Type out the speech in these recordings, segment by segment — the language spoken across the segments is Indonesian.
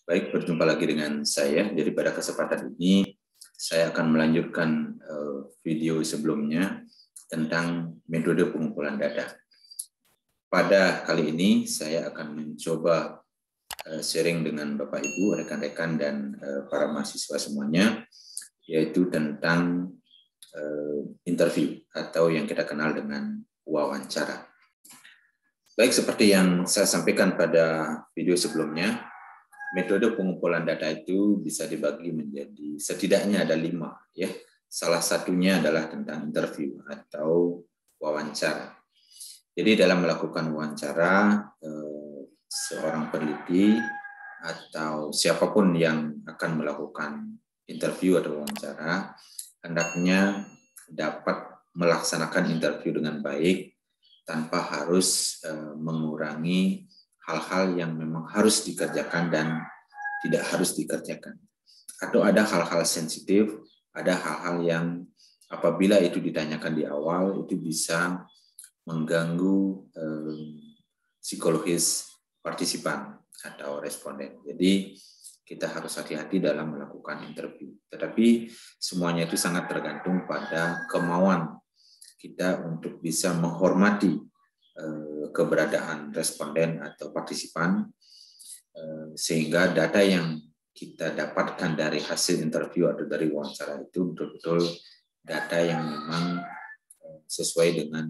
Baik, berjumpa lagi dengan saya. Jadi pada kesempatan ini saya akan melanjutkan video sebelumnya tentang metode pengumpulan data. Pada kali ini saya akan mencoba sharing dengan Bapak Ibu, rekan-rekan dan para mahasiswa semuanya, yaitu tentang interview atau yang kita kenal dengan wawancara. Baik, seperti yang saya sampaikan pada video sebelumnya, metode pengumpulan data itu bisa dibagi menjadi setidaknya ada 5, ya. Salah satunya adalah tentang interview atau wawancara. Jadi dalam melakukan wawancara, seorang peneliti atau siapapun yang akan melakukan interview atau wawancara hendaknya dapat melaksanakan interview dengan baik tanpa harus mengurangi hal-hal yang memang harus dikerjakan dan tidak harus dikerjakan. Atau ada hal-hal sensitif, ada hal-hal yang apabila itu ditanyakan di awal, itu bisa mengganggu psikologis partisipan atau responden. Jadi kita harus hati-hati dalam melakukan interview. Tetapi semuanya itu sangat tergantung pada kemauan kita untuk bisa menghormati keberadaan responden atau partisipan, sehingga data yang kita dapatkan dari hasil interview atau dari wawancara itu betul-betul data yang memang sesuai dengan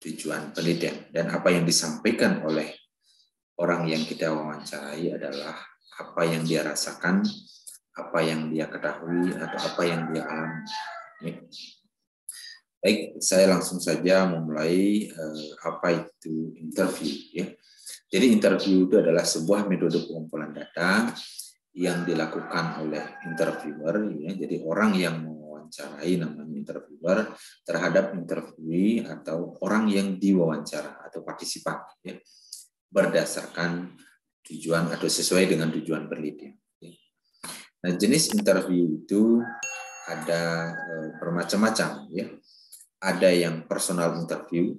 tujuan penelitian. Dan apa yang disampaikan oleh orang yang kita wawancarai adalah apa yang dia rasakan, apa yang dia ketahui, atau apa yang dia alami. Baik, saya langsung saja memulai apa itu interview. Ya. Jadi interview itu adalah sebuah metode pengumpulan data yang dilakukan oleh interviewer. Ya. Jadi orang yang mewawancarai namanya interviewer terhadap interviewee atau orang yang diwawancara atau partisipan. Ya. Berdasarkan tujuan atau sesuai dengan tujuan penelitian. Ya. Nah, jenis interview itu ada bermacam-macam. Ya. Ada yang personal interview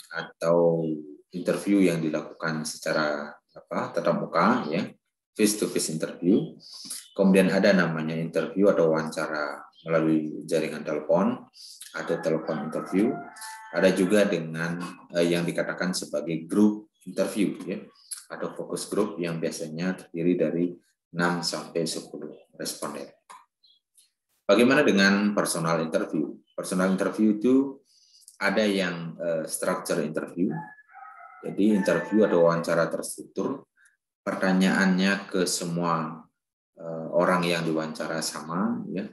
atau interview yang dilakukan secara tatap muka, ya, face to face interview. Kemudian ada namanya interview atau wawancara melalui jaringan telepon atau telepon interview. Ada juga dengan yang dikatakan sebagai group interview, ya, atau focus group yang biasanya terdiri dari 6 sampai 10 responden. Bagaimana dengan personal interview? Personal interview itu ada yang structure interview, jadi interview atau wawancara terstruktur, pertanyaannya ke semua orang yang diwawancara sama, ya,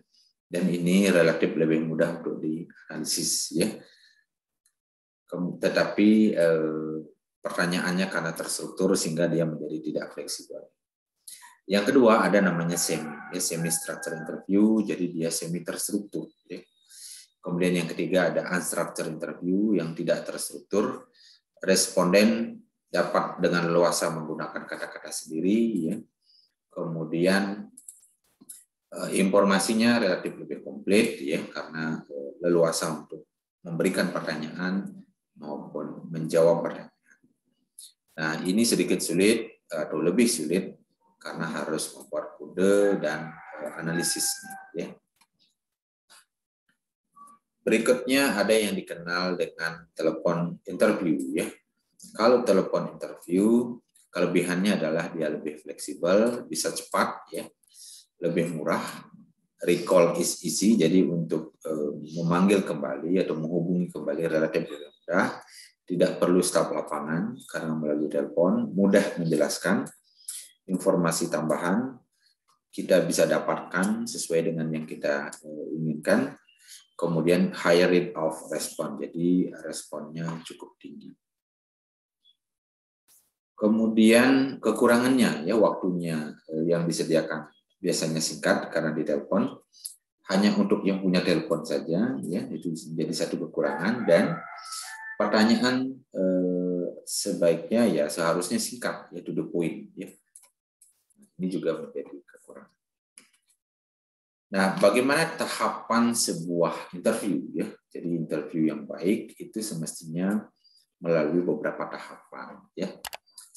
dan ini relatif lebih mudah untuk dianalisis, ya. Tetapi pertanyaannya karena terstruktur sehingga dia menjadi tidak fleksibel. Yang kedua ada namanya semi structure interview, jadi dia semi terstruktur. Ya. Kemudian yang ketiga ada unstructured interview yang tidak terstruktur. Responden dapat dengan leluasa menggunakan kata-kata sendiri. Ya. Kemudian informasinya relatif lebih komplit, ya, karena leluasa untuk memberikan pertanyaan maupun menjawab pertanyaan. Nah, ini sedikit sulit atau lebih sulit karena harus membuat kode dan analisisnya. Ya. Berikutnya ada yang dikenal dengan telepon interview. Ya. Kalau telepon interview, kelebihannya adalah dia lebih fleksibel, bisa cepat, ya, lebih murah, recall is easy, jadi untuk memanggil kembali atau menghubungi kembali relatif mudah, tidak perlu staf lapangan karena melalui telepon, mudah menjelaskan, informasi tambahan kita bisa dapatkan sesuai dengan yang kita inginkan. Kemudian high rate of response, jadi responnya cukup tinggi. Kemudian kekurangannya, ya, waktunya yang disediakan biasanya singkat karena di telepon, hanya untuk yang punya telepon saja, ya, itu menjadi satu kekurangan. Dan pertanyaan sebaiknya ya seharusnya singkat, ya, to the point, ya. Ini juga menjadi kekurangan. Nah, bagaimana tahapan sebuah interview, ya? Jadi interview yang baik itu semestinya melalui beberapa tahapan, ya.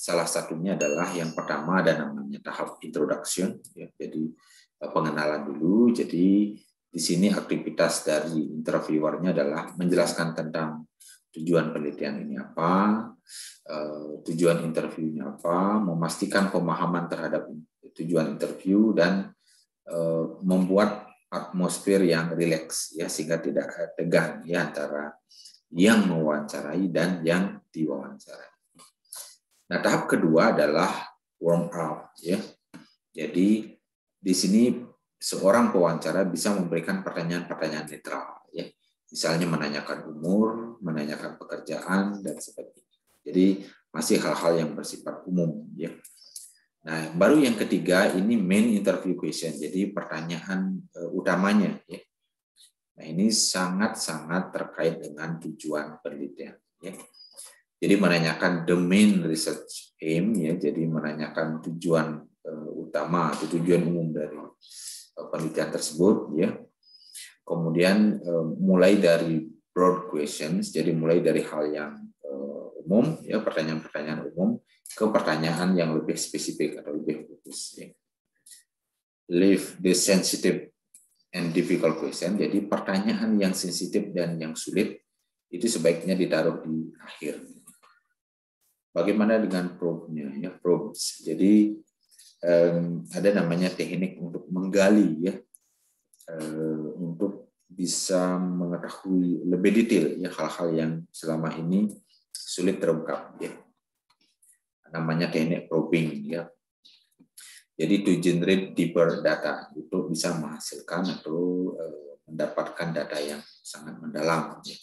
Salah satunya adalah yang pertama ada namanya tahap introduction, ya. Jadi pengenalan dulu. Jadi di sini aktivitas dari interviewernya adalah menjelaskan tentang tujuan penelitian ini apa, tujuan interviewnya apa, memastikan pemahaman terhadap tujuan interview, dan membuat atmosfer yang rileks, ya, sehingga tidak tegang, ya, antara yang mewawancarai dan yang diwawancarai. Nah, tahap kedua adalah warm up, ya. Jadi di sini seorang pewawancara bisa memberikan pertanyaan-pertanyaan netral, ya. Misalnya menanyakan umur, menanyakan pekerjaan, dan sebagainya. Jadi masih hal-hal yang bersifat umum, ya. Nah, baru yang ketiga ini main interview question. Jadi pertanyaan utamanya, ya. Nah, ini sangat-sangat terkait dengan tujuan penelitian, ya. Jadi menanyakan the main research aim, ya. Jadi menanyakan tujuan utama atau tujuan umum dari penelitian tersebut, ya. Kemudian mulai dari broad questions, jadi mulai dari hal yang umum, ya, pertanyaan-pertanyaan umum, ke pertanyaan yang lebih spesifik atau lebih khusus, ya. Leave the sensitive and difficult question. Jadi pertanyaan yang sensitif dan yang sulit itu sebaiknya ditaruh di akhir. Bagaimana dengan probe-nya, ya, probes. Jadi ada namanya teknik untuk menggali, ya, untuk bisa mengetahui lebih detail, ya, hal-hal yang selama ini sulit terungkap, ya. Namanya teknik probing, ya. Jadi to generate deeper data, itu bisa menghasilkan atau mendapatkan data yang sangat mendalam, ya.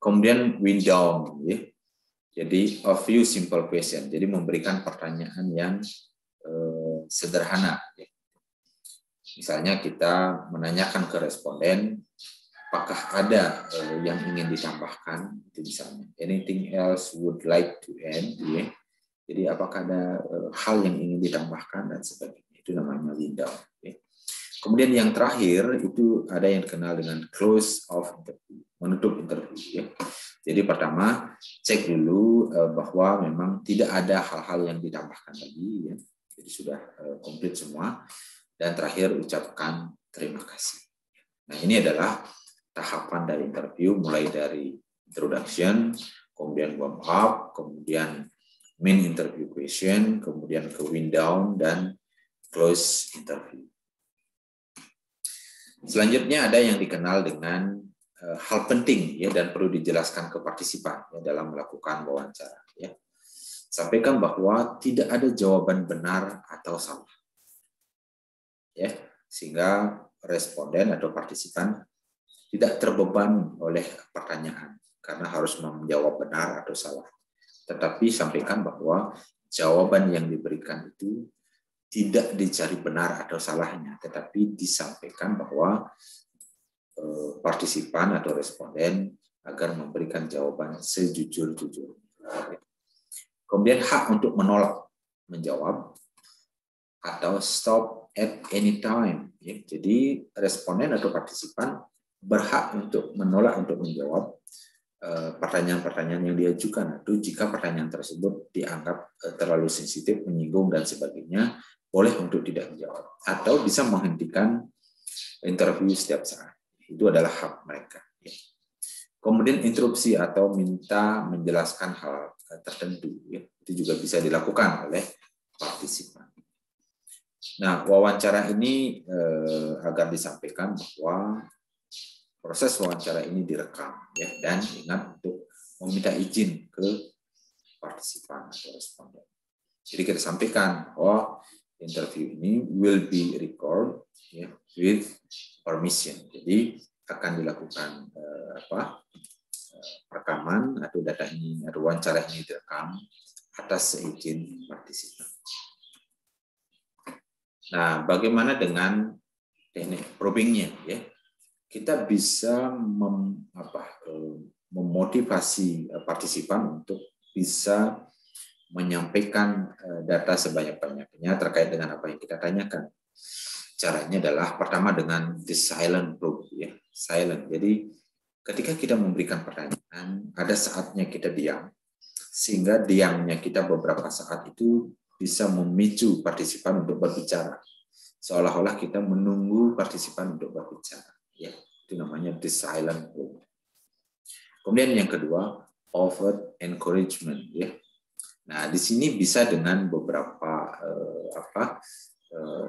Kemudian wind down, ya. Jadi a few simple question, jadi memberikan pertanyaan yang sederhana, ya. Misalnya kita menanyakan ke responden, apakah ada yang ingin ditambahkan, itu misalnya anything else would like to add, ya. Jadi apakah ada hal yang ingin ditambahkan dan sebagainya, itu namanya wind down, ya. Kemudian yang terakhir itu ada yang dikenal dengan close of interview, menutup interview, ya. Jadi pertama, cek dulu bahwa memang tidak ada hal-hal yang ditambahkan lagi, ya. Jadi sudah komplit semua. Dan terakhir, ucapkan terima kasih. Nah, ini adalah tahapan dari interview, mulai dari introduction, kemudian warm up, kemudian main interview question, kemudian ke wind down, dan close interview. Selanjutnya ada yang dikenal dengan hal penting, ya, dan perlu dijelaskan ke partisipan, ya, dalam melakukan wawancara, ya. Sampaikan bahwa tidak ada jawaban benar atau salah, ya, sehingga responden atau partisipan tidak terbeban oleh pertanyaan karena harus menjawab benar atau salah. Tetapi sampaikan bahwa jawaban yang diberikan itu tidak dicari benar atau salahnya, tetapi disampaikan bahwa partisipan atau responden agar memberikan jawaban sejujur-jujurnya. Kemudian hak untuk menolak menjawab atau stop at any time, ya. Jadi responden atau partisipan berhak untuk menolak untuk menjawab pertanyaan-pertanyaan yang diajukan, atau jika pertanyaan tersebut dianggap terlalu sensitif, menyinggung, dan sebagainya, boleh untuk tidak menjawab, atau bisa menghentikan interview setiap saat. Itu adalah hak mereka, ya. Kemudian interupsi atau minta menjelaskan hal tertentu, ya. Itu juga bisa dilakukan oleh partisipan. Nah, wawancara ini agar disampaikan bahwa proses wawancara ini direkam, ya, dan ingat untuk meminta izin ke partisipan atau responden. Jadi kita sampaikan bahwa interview ini will be record, ya, with permission. Jadi akan dilakukan rekaman atau data ini atau wawancara ini direkam atas seizin partisipan. Nah, bagaimana dengan teknik probingnya, ya? Kita bisa memotivasi partisipan untuk bisa menyampaikan data sebanyak-banyaknya terkait dengan apa yang kita tanyakan. Caranya adalah pertama dengan the silent probe, ya, silent. Jadi ketika kita memberikan pertanyaan, ada saatnya kita diam, sehingga diamnya kita beberapa saat itu bisa memicu partisipan untuk berbicara. Seolah-olah kita menunggu partisipan untuk berbicara. Ya, itu namanya the silent room. Kemudian yang kedua, overt encouragement. Ya. Nah, di sini bisa dengan beberapa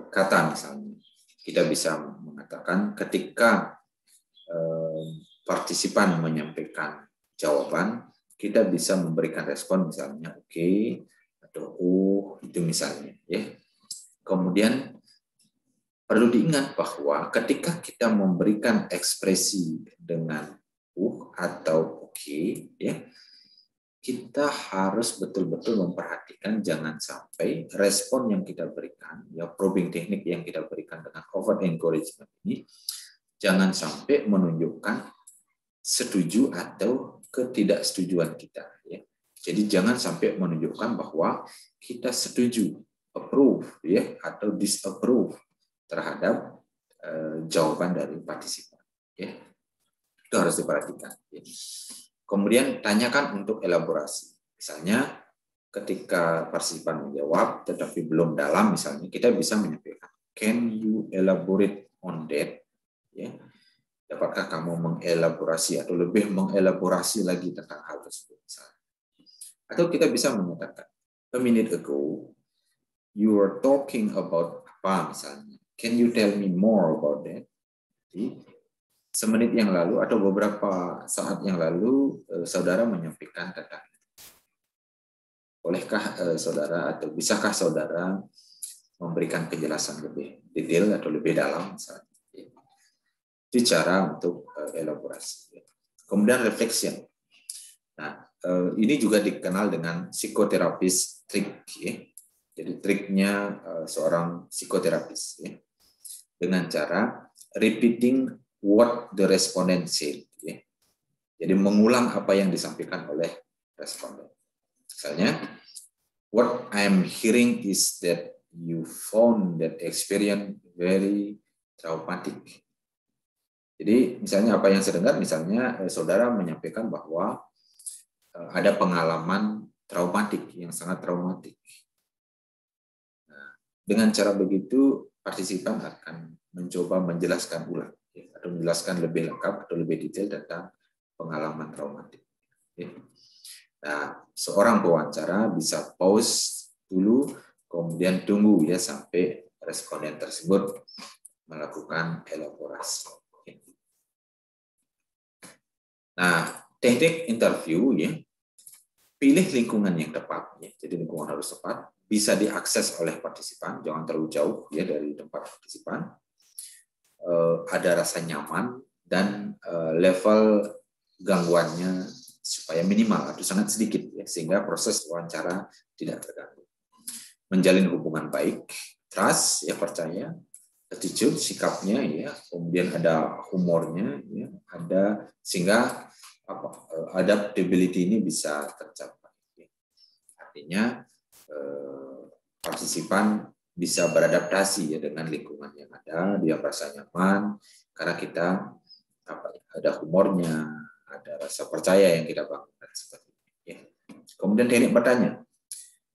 kata misalnya. Kita bisa mengatakan ketika partisipan menyampaikan jawaban, kita bisa memberikan respon misalnya oke atau itu misalnya. Ya. Kemudian perlu diingat bahwa ketika kita memberikan ekspresi dengan atau oke, ya, kita harus betul-betul memperhatikan jangan sampai respon yang kita berikan, ya probing teknik yang kita berikan dengan overt encouragement ini, jangan sampai menunjukkan setuju atau ketidaksetujuan kita. Ya. Jadi jangan sampai menunjukkan bahwa kita setuju, approve, ya, atau disapprove terhadap jawaban dari partisipan. Ya. Itu harus diperhatikan. Ya. Kemudian tanyakan untuk elaborasi. Misalnya ketika partisipan menjawab tetapi belum dalam, misalnya kita bisa menyampaikan, can you elaborate on that? Ya. Dapatkah kamu mengelaborasi atau lebih mengelaborasi lagi tentang hal tersebut? Misalnya. Atau kita bisa menyatakan, a minute ago you were talking about apa misalnya. Can you tell me more about that? Jadi, semenit yang lalu atau beberapa saat yang lalu saudara menyampaikan tentang itu. Bolehkah saudara atau bisakah saudara memberikan penjelasan lebih detail atau lebih dalam misalnya. Itu cara untuk elaborasi. Kemudian reflection. Nah, ini juga dikenal dengan psikoterapis trik. Ya. Jadi triknya seorang psikoterapis. Ya. Dengan cara repeating what the respondent said. Ya. Jadi mengulang apa yang disampaikan oleh responden. Misalnya, what I'm hearing is that you found that experience very traumatic. Jadi misalnya apa yang saya dengar, misalnya saudara menyampaikan bahwa ada pengalaman traumatik yang sangat traumatik. Nah, dengan cara begitu partisipan akan mencoba menjelaskan ulang atau menjelaskan lebih lengkap atau lebih detail tentang pengalaman traumatik. Nah, seorang pewawancara bisa pause dulu, kemudian tunggu ya sampai responden tersebut melakukan elaborasi. Nah, teknik interview ya, pilih lingkungan yang tepat ya. Jadi lingkungan harus tepat, bisa diakses oleh partisipan, jangan terlalu jauh ya dari tempat partisipan. Ada rasa nyaman dan level gangguannya supaya minimal atau sangat sedikit ya, sehingga proses wawancara tidak terganggu. Menjalin hubungan baik, trust ya, percaya, attitude, sikapnya ya, kemudian ada humornya ya, ada sehingga adaptability ini bisa tercapai. Artinya partisipan bisa beradaptasi ya dengan lingkungan yang ada, dia merasa nyaman karena kita ada humornya, ada rasa percaya yang kita bangun seperti ini. Ya. Kemudian teknik bertanya,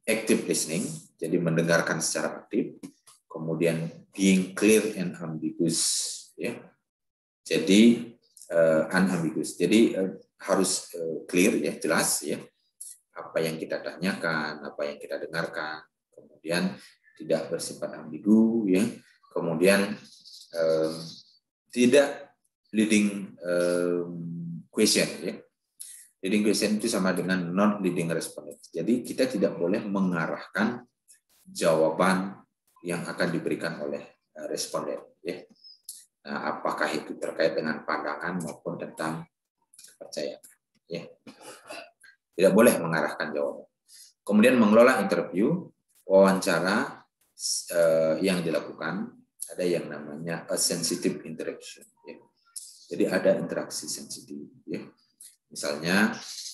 active listening, jadi mendengarkan secara aktif. Kemudian being clear and ambiguous, ya. Jadi unambiguous. Jadi harus clear ya, jelas ya. Apa yang kita tanyakan, apa yang kita dengarkan. Kemudian tidak bersifat ambigu ya. Kemudian tidak leading question ya. Leading question itu sama dengan non leading response. Jadi kita tidak boleh mengarahkan jawaban yang akan diberikan oleh responden ya. Nah, apakah itu terkait dengan pandangan maupun tentang kepercayaan ya. Tidak boleh mengarahkan jawaban. Kemudian mengelola interview, wawancara yang dilakukan, ada yang namanya a sensitive interaction ya. Jadi ada interaksi sensitif ya. Misalnya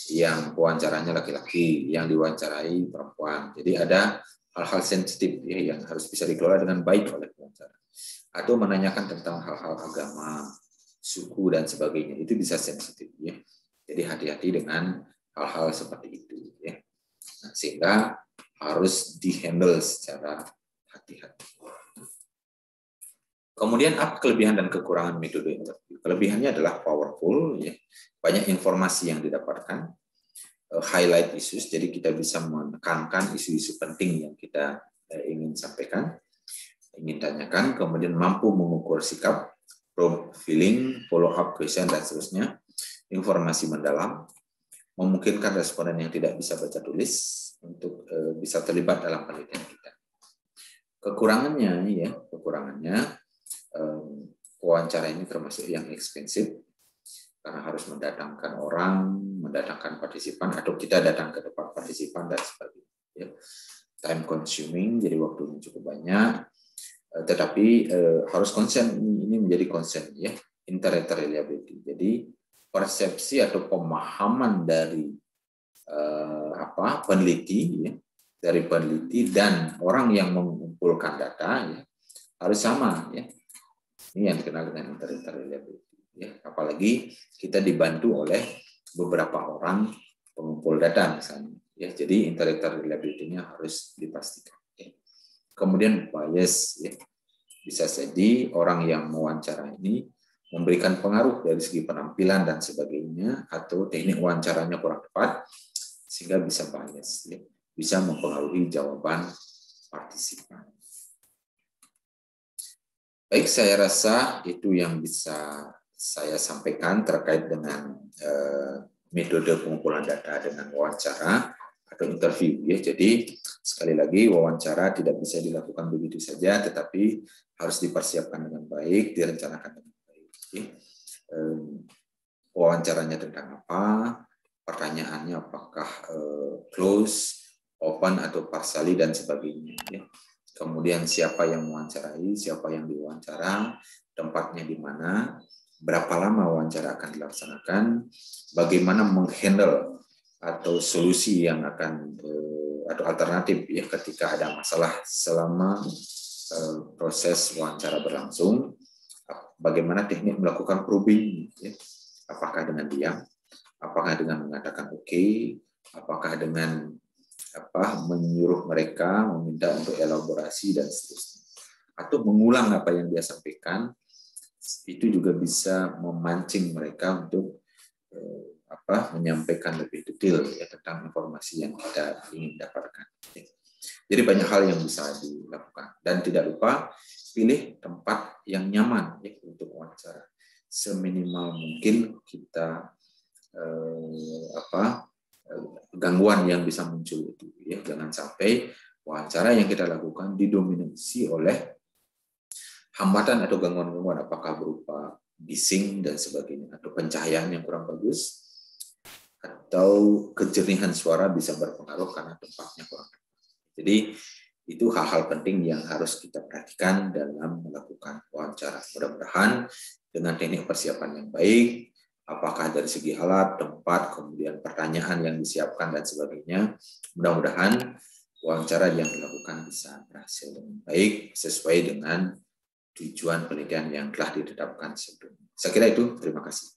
yang wawancaranya laki-laki, yang diwawancarai perempuan. Jadi ada hal-hal sensitif ya, yang harus bisa dikelola dengan baik oleh pewawancara. Atau menanyakan tentang hal-hal agama, suku dan sebagainya, itu bisa sensitif ya. Jadi hati-hati dengan hal-hal seperti itu ya. Nah, sehingga harus dihandle secara hati-hati. Kemudian apa kelebihan dan kekurangan metode interview? Kelebihannya adalah powerful, ya. Banyak informasi yang didapatkan, highlight issues, jadi kita bisa menekankan isu-isu penting yang kita ingin sampaikan, ingin tanyakan, kemudian mampu mengukur sikap, profiling, follow up question, dan seterusnya, informasi mendalam, memungkinkan responden yang tidak bisa baca tulis untuk bisa terlibat dalam penelitian kita. Kekurangannya, wawancara ini termasuk yang ekspensif karena harus mendatangkan orang, mendatangkan partisipan, atau kita datang ke tempat partisipan dan sebagainya. Time consuming, jadi waktunya cukup banyak. Tetapi harus concern, ini menjadi concern ya, interreliability. Jadi persepsi atau pemahaman dari peneliti ya, dari peneliti dan orang yang mengumpulkan data ya, harus sama ya. Ini yang dikenal dengan interreliability ya. Apalagi kita dibantu oleh beberapa orang pengumpul data misalnya ya. Jadi interreliability-nya harus dipastikan ya. Kemudian bias ya. Bisa jadi orang yang mewawancara ini memberikan pengaruh dari segi penampilan dan sebagainya, atau teknik wawancaranya kurang tepat sehingga bisa bias ya. Bisa mempengaruhi jawaban partisipan. Baik, saya rasa itu yang bisa saya sampaikan terkait dengan metode pengumpulan data dengan wawancara atau interview ya. Jadi sekali lagi wawancara tidak bisa dilakukan begitu saja, tetapi harus dipersiapkan dengan baik, direncanakan dengan baik. Ya. Wawancaranya tentang apa? Pertanyaannya apakah close, open atau partially dan sebagainya. Ya. Kemudian siapa yang mewawancarai, siapa yang diwawancara, tempatnya di mana, berapa lama wawancara akan dilaksanakan, bagaimana menghandle atau solusi yang akan atau alternatif ya ketika ada masalah selama proses wawancara berlangsung, bagaimana teknik melakukan probing, ya. Apakah dengan diam, apakah dengan mengatakan oke, apakah dengan menyuruh mereka, meminta untuk elaborasi dan seterusnya, atau mengulang apa yang dia sampaikan. Itu juga bisa memancing mereka untuk menyampaikan lebih detail ya tentang informasi yang kita ingin dapatkan. Jadi banyak hal yang bisa dilakukan, dan tidak lupa pilih tempat yang nyaman ya untuk wawancara. Seminimal mungkin kita gangguan yang bisa muncul itu ya. Jangan sampai wawancara yang kita lakukan didominasi oleh hambatan atau gangguan-gangguan, apakah berupa bising dan sebagainya, atau pencahayaan yang kurang bagus, atau kejernihan suara bisa berpengaruh karena tempatnya kurang tepat. Jadi itu hal-hal penting yang harus kita perhatikan dalam melakukan wawancara. Mudah-mudahan dengan teknik persiapan yang baik, apakah dari segi alat, tempat, kemudian pertanyaan yang disiapkan dan sebagainya, mudah-mudahan wawancara yang dilakukan bisa berhasil dengan baik sesuai dengan tujuan penelitian yang telah ditetapkan sebelumnya. Saya kira itu, terima kasih.